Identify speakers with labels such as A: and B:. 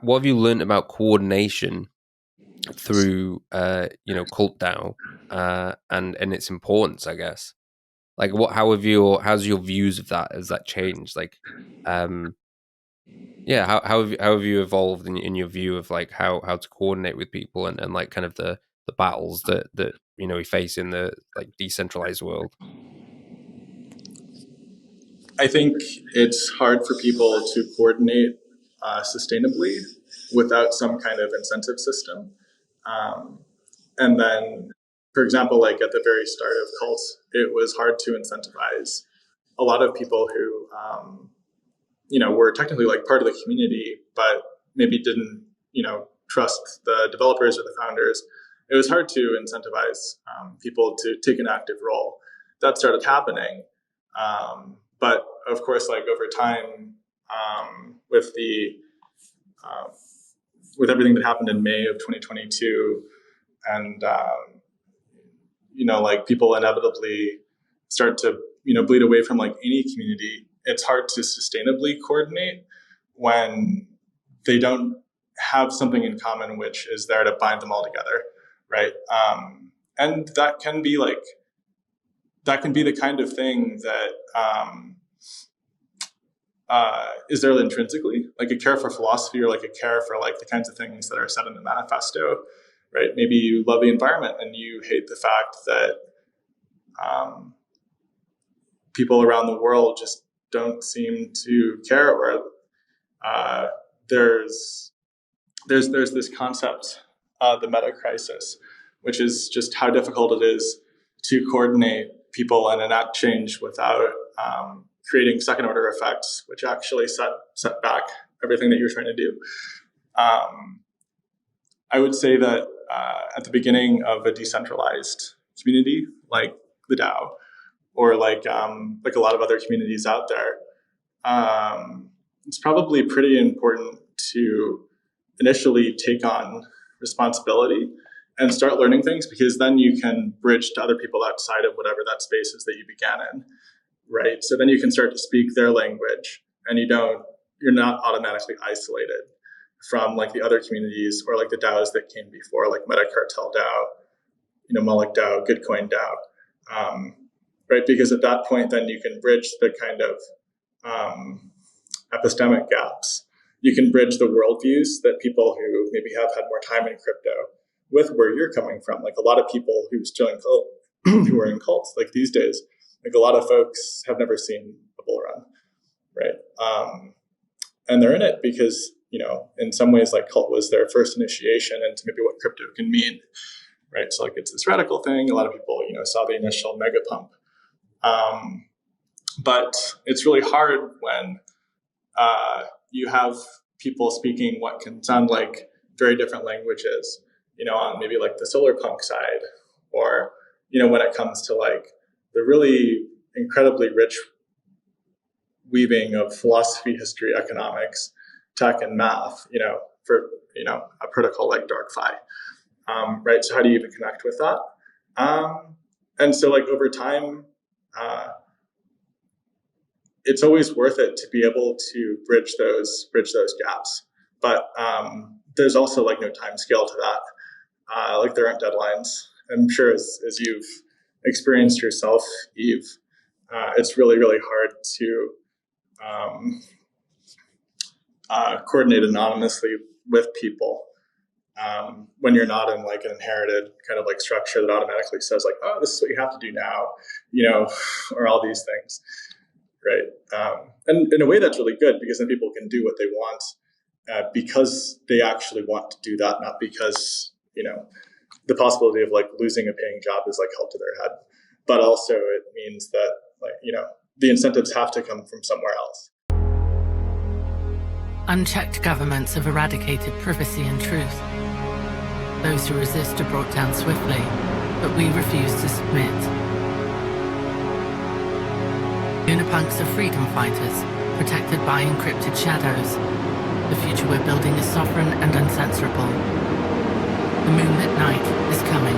A: what have you learned about coordination through CultDAO and its importance, I guess? Like, how's your views of that, has that changed? Like, yeah, how have you evolved in your view of like how to coordinate with people and like kind of the battles that we face in the like decentralized world?
B: I think it's hard for people to coordinate sustainably without some kind of incentive system. And then, for example, like at the very start of cults, it was hard to incentivize a lot of people who, were technically like part of the community, but maybe didn't, trust the developers or the founders. It was hard to incentivize people to take an active role. That started happening. But of course, like over time, with with everything that happened in May of 2022, and like people inevitably start to bleed away from like any community. It's hard to sustainably coordinate when they don't have something in common, which is there to bind them all together, right? And that can be the kind of thing that is there intrinsically, like a care for philosophy or like a care for like the kinds of things that are said in the manifesto, right? Maybe you love the environment and you hate the fact that people around the world just don't seem to care, or there's this concept, the meta crisis, which is just how difficult it is to coordinate people and enact change without creating second order effects, which actually set back everything that you're trying to do. I would say that at the beginning of a decentralized community like the DAO, or like a lot of other communities out there, it's probably pretty important to initially take on responsibility and start learning things, because then you can bridge to other people outside of whatever that space is that you began in, right? So then you can start to speak their language, and you're not automatically isolated from like the other communities or like the DAOs that came before, like Metacartel DAO, Moloch DAO, Gitcoin DAO, right? Because at that point, then you can bridge the kind of epistemic gaps. You can bridge the worldviews that people who maybe have had more time in crypto with where you're coming from. Like a lot of people who who are in cults, like these days, like a lot of folks have never seen a bull run, right? And they're in it because, in some ways, like cult was their first initiation into maybe what crypto can mean, right? So like it's this radical thing. A lot of people, saw the initial mega pump. But it's really hard when you have people speaking what can sound like very different languages, on maybe like the SolarPunk side, or, when it comes to like the really incredibly rich weaving of philosophy, history, economics, tech, and math, for, a protocol like DarkFi, right? So how do you even connect with that? And so like over time, it's always worth it to be able to bridge those gaps. But there's also like no time scale to that. Like there aren't deadlines. I'm sure as you've experienced yourself, Eve, it's really, really hard to coordinate anonymously with people when you're not in like an inherited kind of like structure that automatically says like, oh, this is what you have to do now, or all these things. Right. And in a way that's really good, because then people can do what they want because they actually want to do that, not because, the possibility of like losing a paying job is like held to their head. But also it means that like, the incentives have to come from somewhere else.
C: Unchecked governments have eradicated privacy and truth. Those who resist are brought down swiftly, but we refuse to submit. LunarPunks are freedom fighters, protected by encrypted shadows. The future we're building is sovereign and uncensorable. The moonlit night is coming.